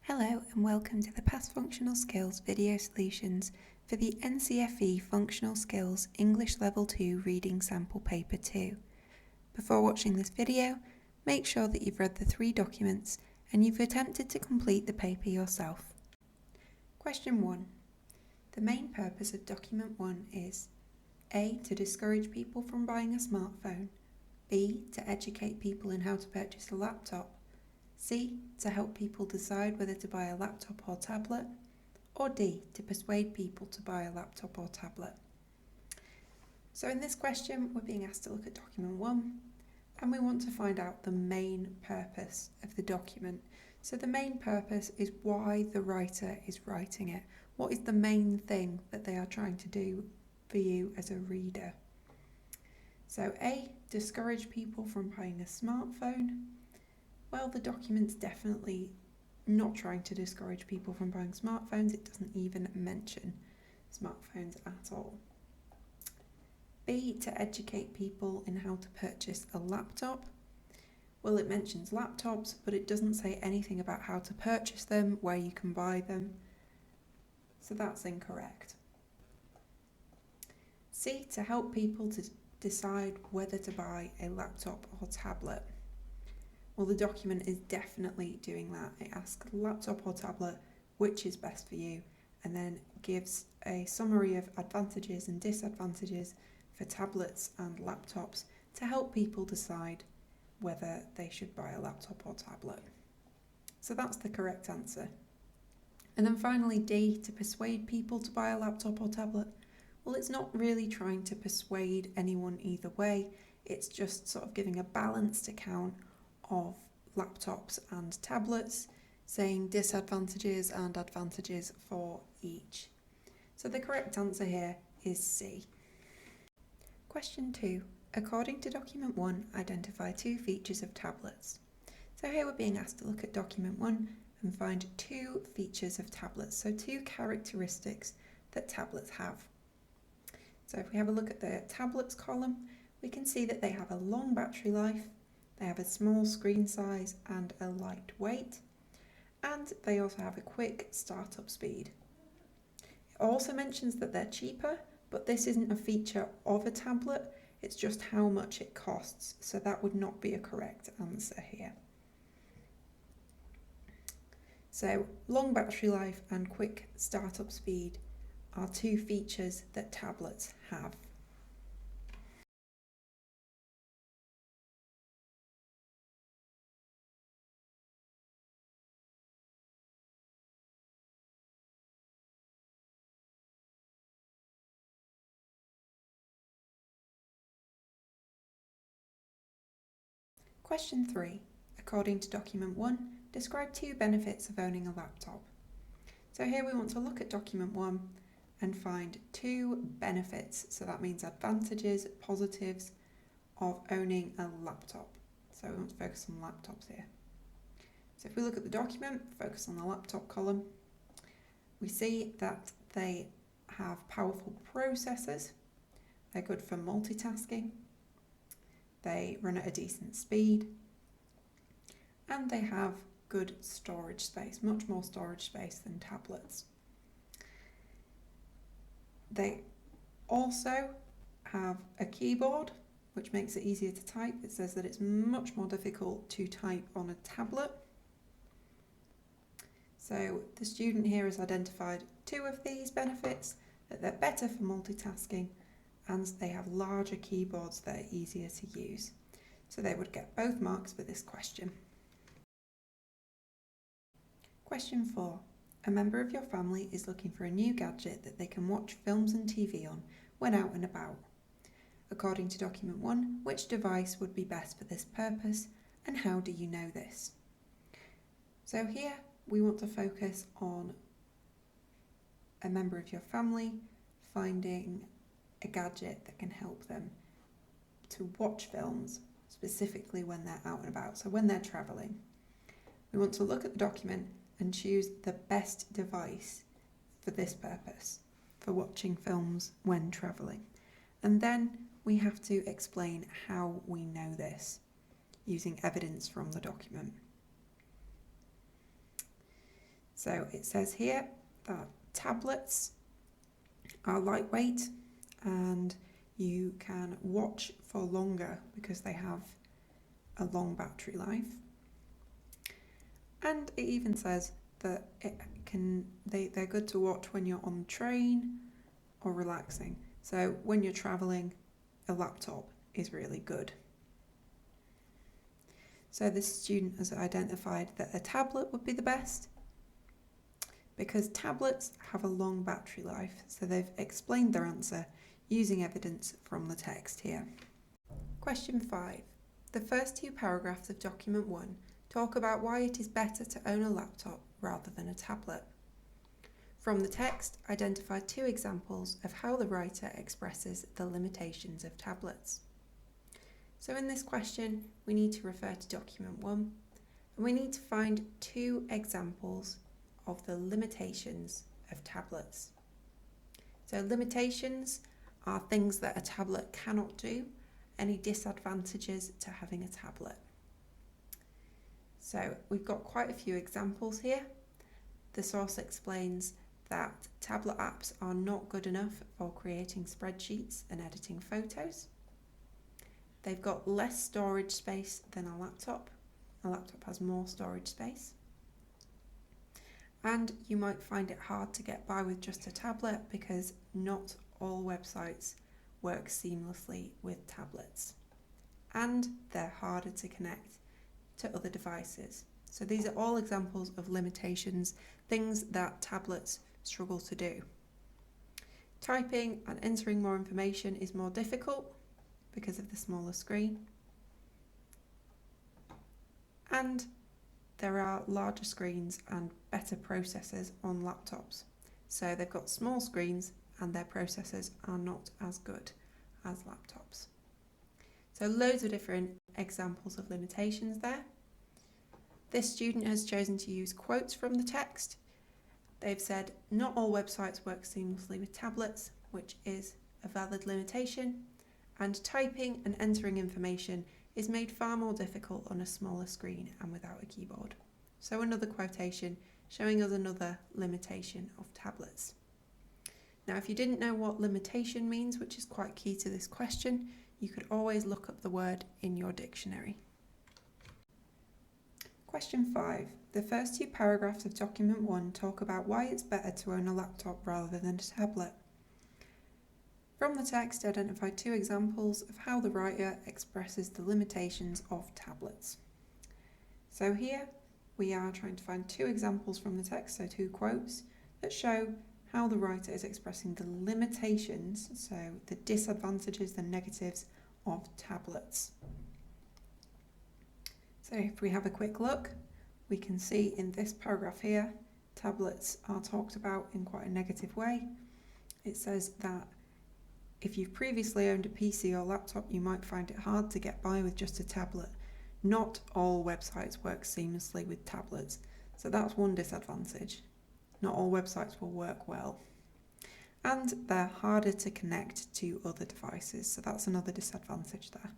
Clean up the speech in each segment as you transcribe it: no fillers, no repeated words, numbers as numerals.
Hello and welcome to the Past Functional Skills video solutions for the NCFE Functional Skills English Level 2 Reading Sample Paper 2. Before watching this video, make sure that you've read the 3 documents and you've attempted to complete the paper yourself. Question 1. The main purpose of document 1 is A. To discourage people from buying a smartphone, B. To educate people in how to purchase a laptop, C. To help people decide whether to buy a laptop or tablet, or D. To persuade people to buy a laptop or tablet. So in this question, we're being asked to look at document 1, and we want to find out the main purpose of the document. So the main purpose is why the writer is writing it. What is the main thing that they are trying to do for you as a reader? So A. Discourage people from buying a smartphone. Well, the document's definitely not trying to discourage people from buying smartphones. It doesn't even mention smartphones at all. B. To educate people in how to purchase a laptop. Well, it mentions laptops, but it doesn't say anything about how to purchase them, where you can buy them. So that's incorrect. C. To help people to decide whether to buy a laptop or tablet. Well, the document is definitely doing that. It asks laptop or tablet, which is best for you, and then gives a summary of advantages and disadvantages for tablets and laptops to help people decide whether they should buy a laptop or tablet. So that's the correct answer. And then finally D, to persuade people to buy a laptop or tablet. Well, it's not really trying to persuade anyone either way. It's just sort of giving a balanced account of laptops and tablets, saying disadvantages and advantages for each. So the correct answer here is C. Question 2. According to document 1, identify 2 features of tablets. So here we're being asked to look at document 1 and find 2 features of tablets, so 2 characteristics that tablets have. So if we have a look at the tablets column, we can see that they have a long battery life, they have a small screen size and a light weight, and they also have a quick startup speed. It also mentions that they're cheaper, but this isn't a feature of a tablet, it's just how much it costs, so that would not be a correct answer here. So long battery life and quick startup speed are 2 features that tablets have. Question 3. According to document 1, describe 2 benefits of owning a laptop. So here we want to look at document 1 and find 2 benefits, so that means advantages, positives of owning a laptop. So we want to focus on laptops here. So if we look at the document, focus on the laptop column, we see that they have powerful processors, they're good for multitasking, they run at a decent speed, and they have good storage space, much more storage space than tablets. They also have a keyboard, which makes it easier to type. It says that it's much more difficult to type on a tablet. So the student here has identified 2 of these benefits, that they're better for multitasking and they have larger keyboards that are easier to use. So they would get both marks for this question. Question 4. A member of your family is looking for a new gadget that they can watch films and TV on when out and about. According to document 1, which device would be best for this purpose and how do you know this? So here we want to focus on a member of your family finding a gadget that can help them to watch films, specifically when they're out and about, so when they're travelling. We want to look at the document and choose the best device for this purpose, for watching films when travelling. And then we have to explain how we know this, using evidence from the document. So it says here that tablets are lightweight and you can watch for longer because they have a long battery life. And it even says that they're good to watch when you're on the train or relaxing. So when you're travelling, a laptop is really good. So this student has identified that a tablet would be the best because tablets have a long battery life. So they've explained their answer using evidence from the text here. Question 5. The first 2 paragraphs of document 1 talk about why it is better to own a laptop rather than a tablet. From the text, identify 2 examples of how the writer expresses the limitations of tablets. So in this question, we need to refer to document 1 and we need to find 2 examples of the limitations of tablets. So limitations are things that a tablet cannot do, any disadvantages to having a tablet. So we've got quite a few examples here. The source explains that tablet apps are not good enough for creating spreadsheets and editing photos. They've got less storage space than a laptop. A laptop has more storage space. And you might find it hard to get by with just a tablet because not all websites work seamlessly with tablets. And they're harder to connect to other devices. So these are all examples of limitations, things that tablets struggle to do. Typing and entering more information is more difficult because of the smaller screen. And there are larger screens and better processors on laptops. So they've got small screens and their processors are not as good as laptops. So loads of different examples of limitations there. This student has chosen to use quotes from the text. They've said, not all websites work seamlessly with tablets, which is a valid limitation, and typing and entering information is made far more difficult on a smaller screen and without a keyboard. So another quotation showing us another limitation of tablets. Now, if you didn't know what limitation means, which is quite key to this question, you could always look up the word in your dictionary. Question 5. The first 2 paragraphs of document 1 talk about why it's better to own a laptop rather than a tablet. From the text, identify 2 examples of how the writer expresses the limitations of tablets. So here we are trying to find 2 examples from the text, so 2 quotes, that show how the writer is expressing the limitations, so the disadvantages, the negatives of tablets. So if we have a quick look, we can see in this paragraph here, tablets are talked about in quite a negative way. It says that if you've previously owned a PC or laptop, you might find it hard to get by with just a tablet. Not all websites work seamlessly with tablets, so that's one disadvantage. Not all websites will work well. And they're harder to connect to other devices, so that's another disadvantage there.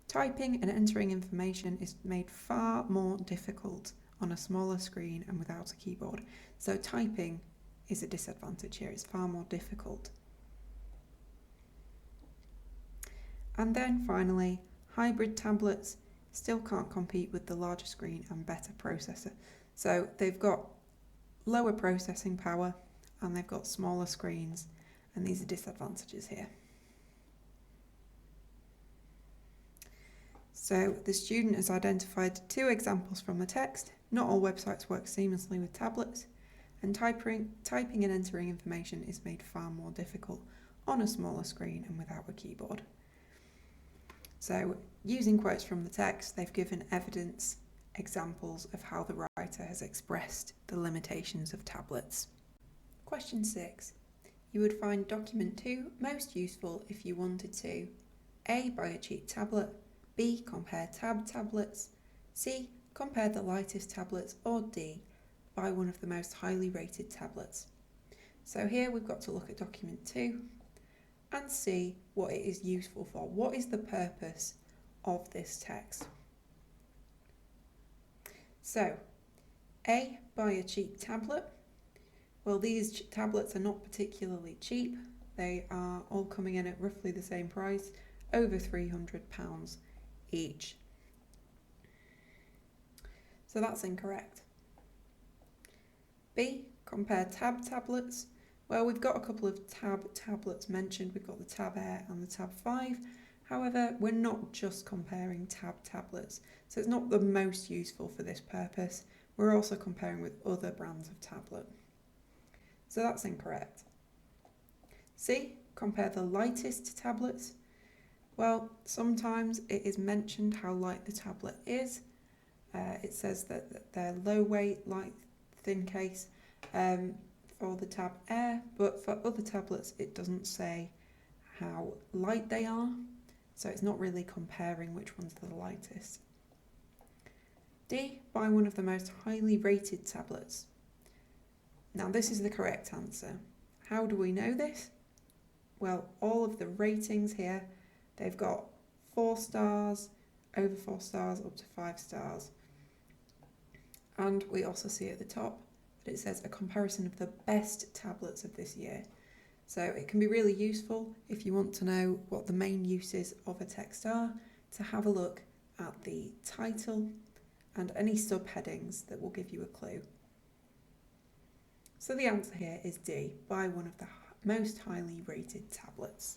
Typing and entering information is made far more difficult on a smaller screen and without a keyboard. So typing is a disadvantage here, it's far more difficult. And then finally, hybrid tablets still can't compete with the larger screen and better processor. So they've got lower processing power and they've got smaller screens, and these are disadvantages here. So the student has identified 2 examples from the text. Not all websites work seamlessly with tablets, and typing and entering information is made far more difficult on a smaller screen and without a keyboard. So using quotes from the text, they've given evidence, examples of how the writer has expressed the limitations of tablets. Question 6. You would find document 2 most useful if you wanted to A. Buy a cheap tablet, B. Compare tablets, C. Compare the lightest tablets, or D. Buy one of the most highly rated tablets. So here we've got to look at document 2 and see what it is useful for. What is the purpose of this text? So A, buy a cheap tablet. Well, these tablets are not particularly cheap. They are all coming in at roughly the same price, over £300 each. So that's incorrect. B, compare Tab tablets. Well, we've got a couple of Tab tablets mentioned. We've got the Tab Air and the Tab 5. However, we're not just comparing Tab tablets, so it's not the most useful for this purpose. We're also comparing with other brands of tablet. So that's incorrect. C, compare the lightest tablets. Well, sometimes it is mentioned how light the tablet is. It says that they're low weight, light, thin case for the Tab Air, but for other tablets it doesn't say how light they are, so it's not really comparing which one's the lightest. D, buy one of the most highly rated tablets. Now this is the correct answer. How do we know this? Well, all of the ratings here, they've got 4 stars, over 4 stars, up to 5 stars. And we also see at the top that it says a comparison of the best tablets of this year. So it can be really useful if you want to know what the main uses of a text are, to have a look at the title and any subheadings that will give you a clue. So the answer here is D, buy one of the most highly rated tablets.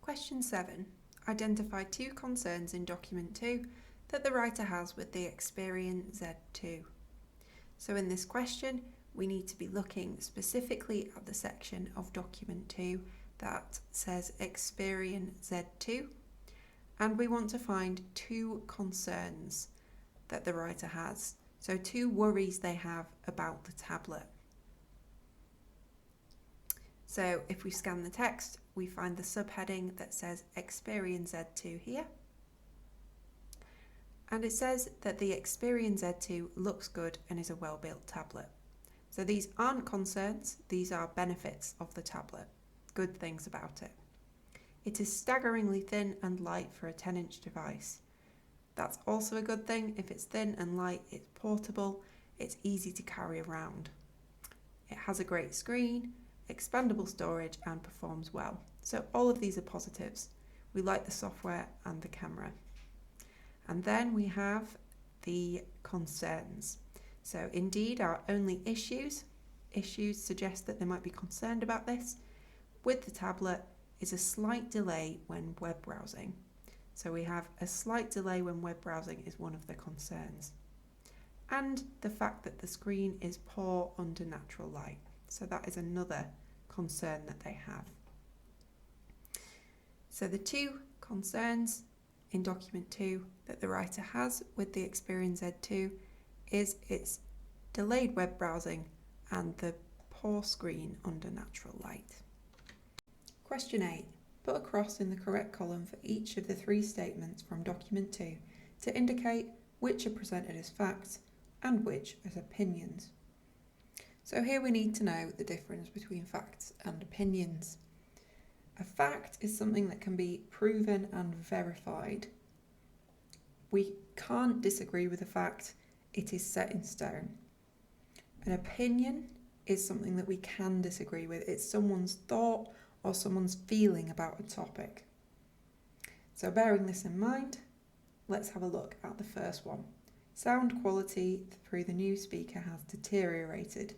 Question 7. Identify 2 concerns in document 2 that the writer has with the Experian Z2. So in this question, we need to be looking specifically at the section of document 2 that says Experian Z2, and we want to find 2 concerns that the writer has. So 2 worries they have about the tablet. So if we scan the text, we find the subheading that says Experian Z2 here. And it says that the Experian Z2 looks good and is a well-built tablet. So these aren't concerns, these are benefits of the tablet, good things about it. It is staggeringly thin and light for a 10-inch device. That's also a good thing. If it's thin and light, it's portable, it's easy to carry around. It has a great screen, expandable storage, and performs well. So all of these are positives. We like the software and the camera. And then we have the concerns. So indeed, our only issues suggest that they might be concerned about this with the tablet is a slight delay when web browsing. So we have a slight delay when web browsing is one of the concerns. And the fact that the screen is poor under natural light. So that is another concern that they have. So the 2 concerns in document 2 that the writer has with the Experian Z2 is its delayed web browsing and the poor screen under natural light. Question 8. Put a cross in the correct column for each of the 3 statements from document 2 to indicate which are presented as facts and which as opinions. So here we need to know the difference between facts and opinions. A fact is something that can be proven and verified. We can't disagree with a fact, it is set in stone. An opinion is something that we can disagree with. It's someone's thought or someone's feeling about a topic. So bearing this in mind, let's have a look at the first one. Sound quality through the new speaker has deteriorated.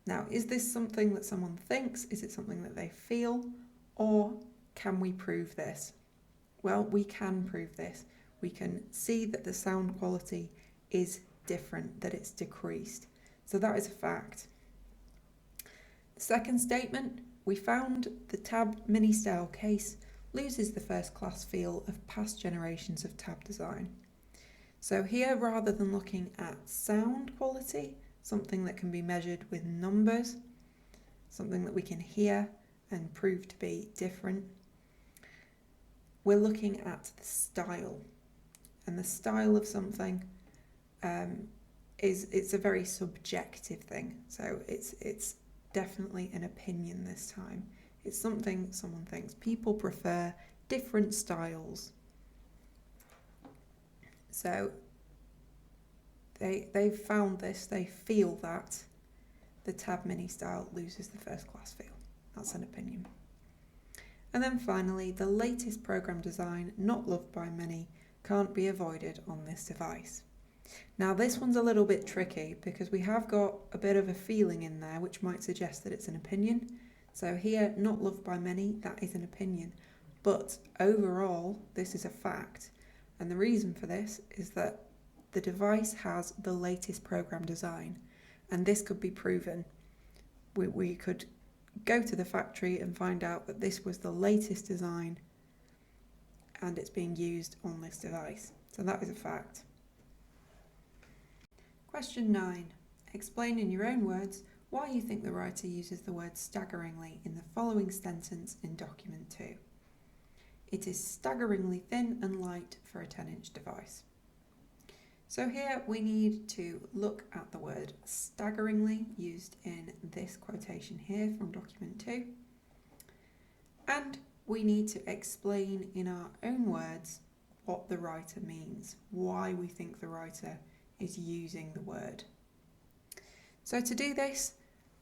Now, is this something that someone thinks? Is it something that they feel? Or can we prove this? Well, we can prove this. We can see that the sound quality is different, that it's decreased. So that is a fact. The second statement, we found the Tab Mini style case loses the first class feel of past generations of tab design. So here, rather than looking at sound quality, something that can be measured with numbers, something that we can hear and prove to be different, we're looking at the style. And the style of something it's a very subjective thing. So it's definitely an opinion this time. It's something someone thinks. People prefer different styles. So They've found this, they feel that the Tab Mini style loses the first class feel. That's an opinion. And then finally, the latest program design, not loved by many, can't be avoided on this device. Now this one's a little bit tricky because we have got a bit of a feeling in there which might suggest that it's an opinion. So here, not loved by many, that is an opinion. But overall, this is a fact. And the reason for this is that the device has the latest program design, and this could be proven. We could go to the factory and find out that this was the latest design and it's being used on this device. So that is a fact. Question 9. Explain in your own words why you think the writer uses the word staggeringly in the following sentence in document 2. It is staggeringly thin and light for a 10-inch device. So here we need to look at the word staggeringly used in this quotation here from document 2. And we need to explain in our own words what the writer means, why we think the writer is using the word. So to do this,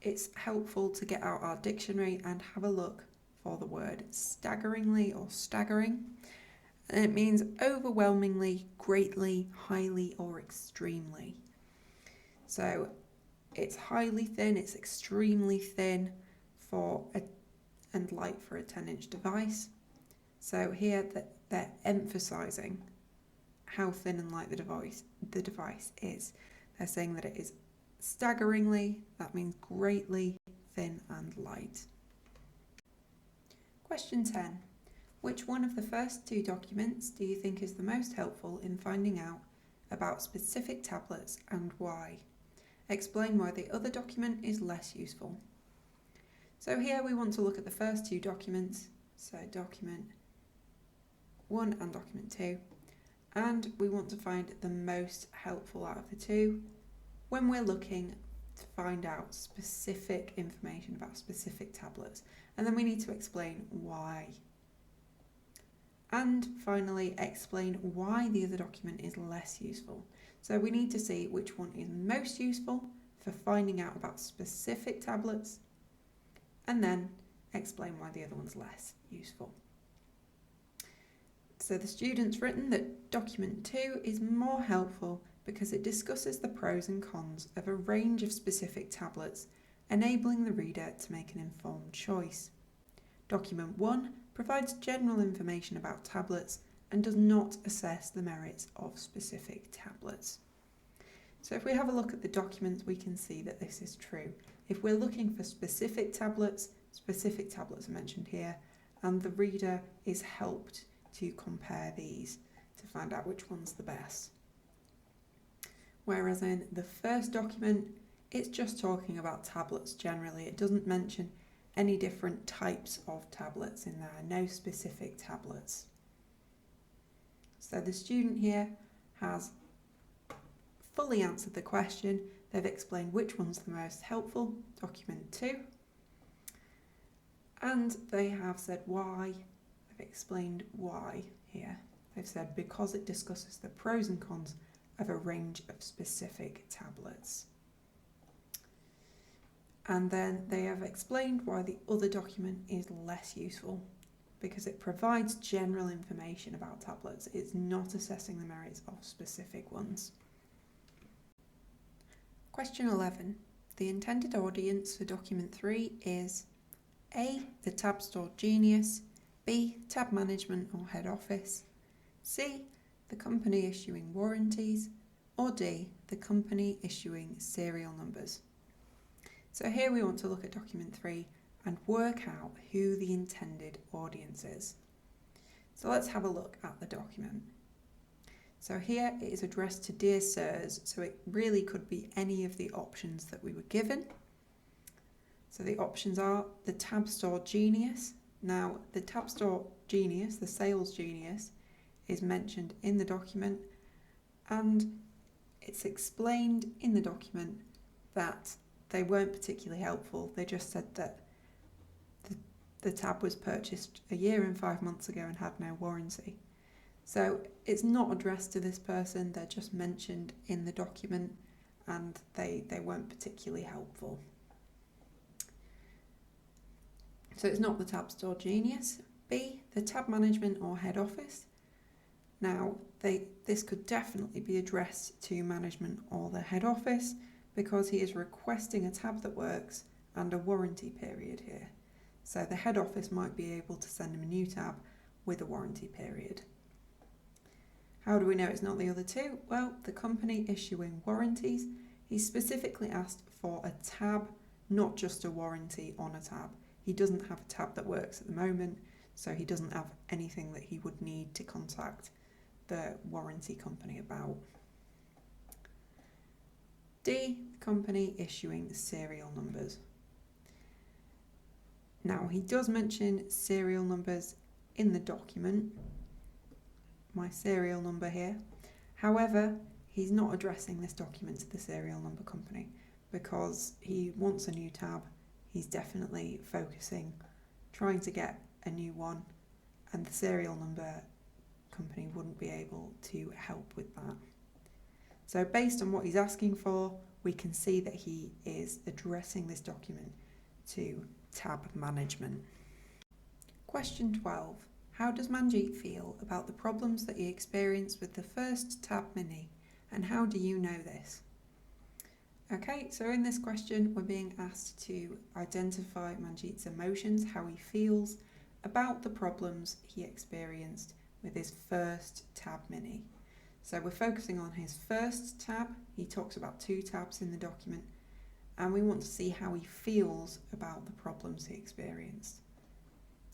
it's helpful to get out our dictionary and have a look for the word staggeringly or staggering. And it means overwhelmingly, greatly, highly, or extremely. So it's highly thin, it's extremely thin and light for a 10-inch device. So here they're emphasising how thin and light the device is. They're saying that it is staggeringly, that means greatly, thin and light. Question 10. Which one of the first two documents do you think is the most helpful in finding out about specific tablets and why? Explain why the other document is less useful. So here we want to look at the first two documents, so document 1 and document 2, and we want to find the most helpful out of the two when we're looking to find out specific information about specific tablets, and then we need to explain why. And finally, explain why the other document is less useful. So we need to see which one is most useful for finding out about specific tablets, and then explain why the other one's less useful. So the student's written that document 2 is more helpful because it discusses the pros and cons of a range of specific tablets, enabling the reader to make an informed choice. Document 1 provides general information about tablets and does not assess the merits of specific tablets. So if we have a look at the documents, we can see that this is true. If we're looking for specific tablets are mentioned here, and the reader is helped to compare these to find out which one's the best. Whereas in the first document, it's just talking about tablets generally. It doesn't mention any different types of tablets in there, no specific tablets. So the student here has fully answered the question. They've explained which one's the most helpful, document 2, and they have said why. They've explained why here. They've said because it discusses the pros and cons of a range of specific tablets. And then they have explained why the other document is less useful, because it provides general information about tablets. It's not assessing the merits of specific ones. Question 11. The intended audience for document 3 is A. The tab store genius, B. Tab management or head office, C. The company issuing warranties, or D. The company issuing serial numbers. So here we want to look at document 3 and work out who the intended audience is. So let's have a look at the document. So here it is addressed to Dear Sirs, so it really could be any of the options that we were given. So the options are the tab store genius. Now the tab store genius, the sales genius, is mentioned in the document, and it's explained in the document that they weren't particularly helpful. They just said that the tab was purchased a year and 5 months ago and had no warranty. So it's not addressed to this person, they're just mentioned in the document and they weren't particularly helpful. So it's not the tab store genius. B, the tab management or head office. Now, this could definitely be addressed to management or the head office because he is requesting a tab that works and a warranty period here. So the head office might be able to send him a new tab with a warranty period. How do we know it's not the other two? Well, the company issuing warranties, he specifically asked for a tab, not just a warranty on a tab. He doesn't have a tab that works at the moment, so he doesn't have anything that he would need to contact the warranty company about. D, company issuing serial numbers. Now, he does mention serial numbers in the document, my serial number here. However, he's not addressing this document to the serial number company because he wants a new tab. He's definitely focusing, trying to get a new one, and the serial number company wouldn't be able to help with that. So based on what he's asking for, we can see that he is addressing this document to tab management. Question 12. How does Manjeet feel about the problems that he experienced with the first Tab Mini, and how do you know this? Okay, so in this question we're being asked to identify Manjeet's emotions, how he feels about the problems he experienced with his first Tab Mini. So we're focusing on his first tab. He talks about 2 tabs in the document, and we want to see how he feels about the problems he experienced.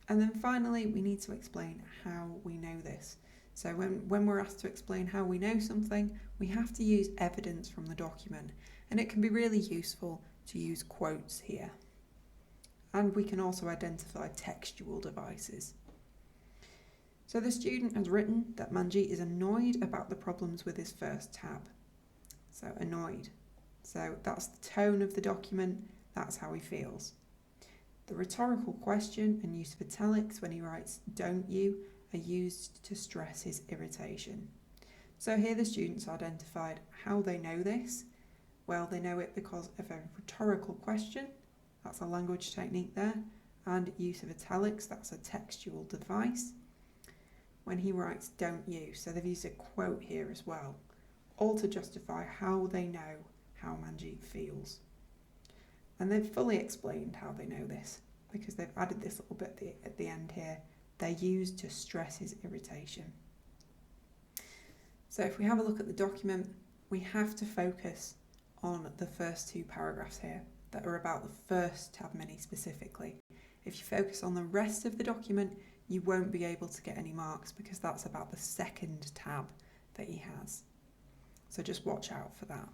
And then finally, we need to explain how we know this. So when we're asked to explain how we know something, we have to use evidence from the document, and it can be really useful to use quotes here. And we can also identify textual devices. So the student has written that Manjeet is annoyed about the problems with his first tab. So annoyed. So that's the tone of the document, that's how he feels. The rhetorical question and use of italics when he writes "don't you" are used to stress his irritation. So here the students identified how they know this. Well, they know it because of a rhetorical question, that's a language technique there, and use of italics, that's a textual device. When he writes "don't you," so they've used a quote here as well, all to justify how they know how Manjeet feels. And they've fully explained how they know this, because they've added this little bit at the end here. They're used to stress his irritation. So if we have a look at the document, we have to focus on the first 2 paragraphs here that are about the first Tab Mini specifically. If you focus on the rest of the document, you won't be able to get any marks because that's about the second tab that he has. So just watch out for that.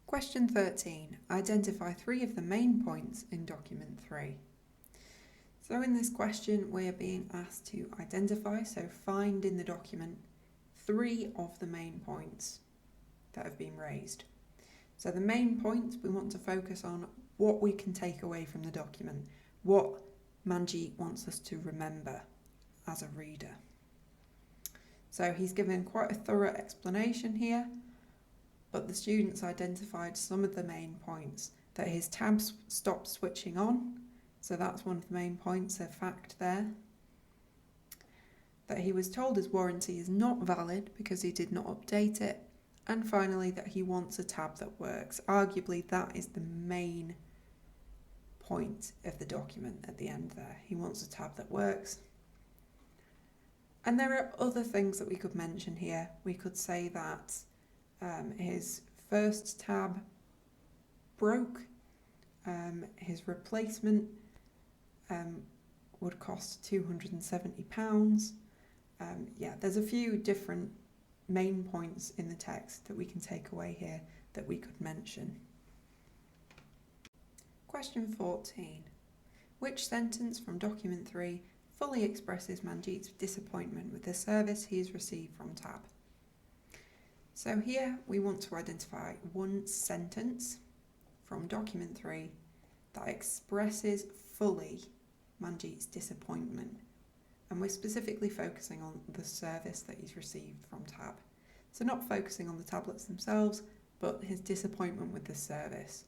Question 13. Identify 3 of the main points in document 3. So in this question we are being asked to identify, so find in the document 3 of the main points that have been raised. So the main points, we want to focus on what we can take away from the document, what Manjeet wants us to remember as a reader. So he's given quite a thorough explanation here, but the students identified some of the main points. That his tabs stopped switching on, so that's one of the main points, a fact there. That he was told his warranty is not valid because he did not update it. And finally, that he wants a tab that works. Arguably, that is the main point of the document at the end there. He wants a tab that works. And there are other things that we could mention here. We could say that his first tab broke, his replacement would cost £270. Yeah, there's a few different main points in the text that we can take away here that we could mention. Question 14. Which sentence from document 3 fully expresses Manjeet's disappointment with the service he has received from Tab? So here we want to identify one sentence from document 3 that expresses fully Manjeet's disappointment. and we're specifically focusing on the service that he's received from Tab. So not focusing on the tablets themselves, but his disappointment with the service.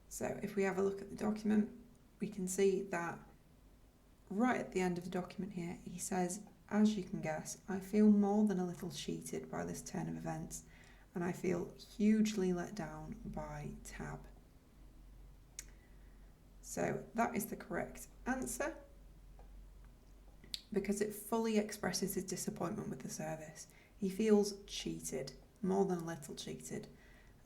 So if we have a look at the document, we can see that right at the end of the document here, he says, "As you can guess, I feel more than a little cheated by this turn of events, and I feel hugely let down by Tab." So that is the correct answer because it fully expresses his disappointment with the service. He feels cheated, more than a little cheated,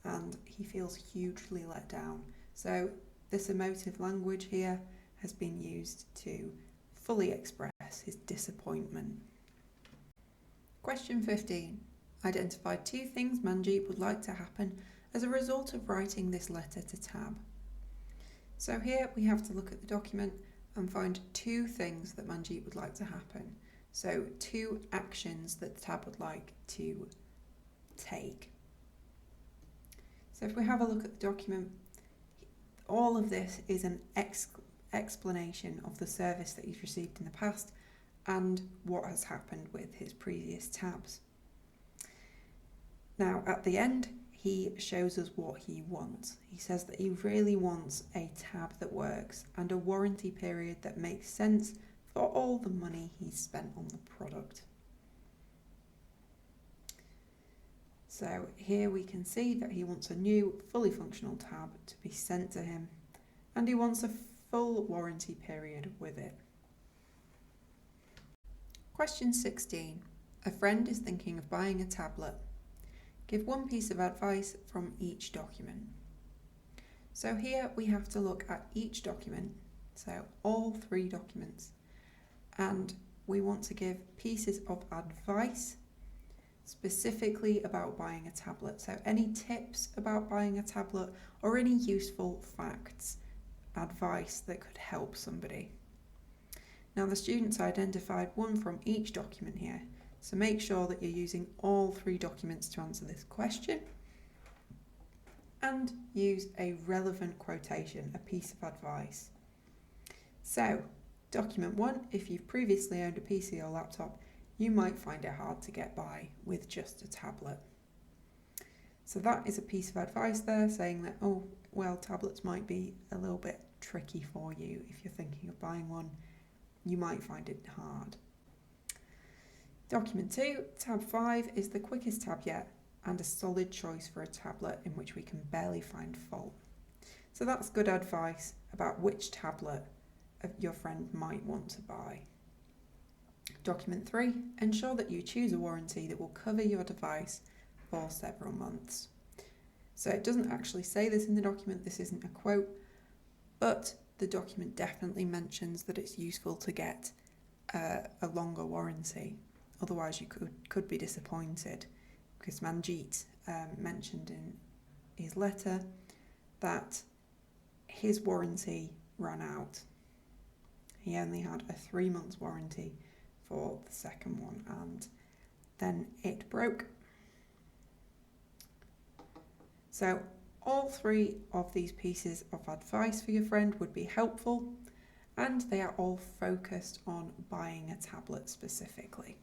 and he feels hugely let down. So this emotive language here has been used to fully express his disappointment. Question 15. Identify 2 things Manjeet would like to happen as a result of writing this letter to Tab. So here we have to look at the document and find 2 things that Manjeet would like to happen. So 2 actions that Tab would like to take. So if we have a look at the document, all of this is an explanation of the service that he's received in the past and what has happened with his previous tabs. Now at the end, he shows us what he wants. He says that he really wants a tab that works and a warranty period that makes sense for all the money he's spent on the product. So here we can see that he wants a new, fully functional tab to be sent to him, and he wants a full warranty period with it. Question 16. A friend is thinking of buying a tablet. Give 1 piece of advice from each document. So here we have to look at each document, so all 3 documents, and we want to give pieces of advice specifically about buying a tablet. So any tips about buying a tablet or any useful facts, advice that could help somebody. Now the students identified 1 from each document here, so make sure that you're using all 3 documents to answer this question and use a relevant quotation, a piece of advice. So document 1, if you've previously owned a PC or laptop, you might find it hard to get by with just a tablet. So that is a piece of advice there saying that, oh, well, tablets might be a little bit tricky for you if you're thinking of buying one. You might find it hard. Document 2, tab 5 is the quickest tab yet and a solid choice for a tablet in which we can barely find fault. So that's good advice about which tablet your friend might want to buy. Document 3, ensure that you choose a warranty that will cover your device for several months. So it doesn't actually say this in the document, this isn't a quote, but the document definitely mentions that it's useful to get a longer warranty. Otherwise you could be disappointed, because Manjeet mentioned in his letter that his warranty ran out. He only had a 3 months warranty for the second one, and then it broke. So all 3 of these pieces of advice for your friend would be helpful, and they are all focused on buying a tablet specifically.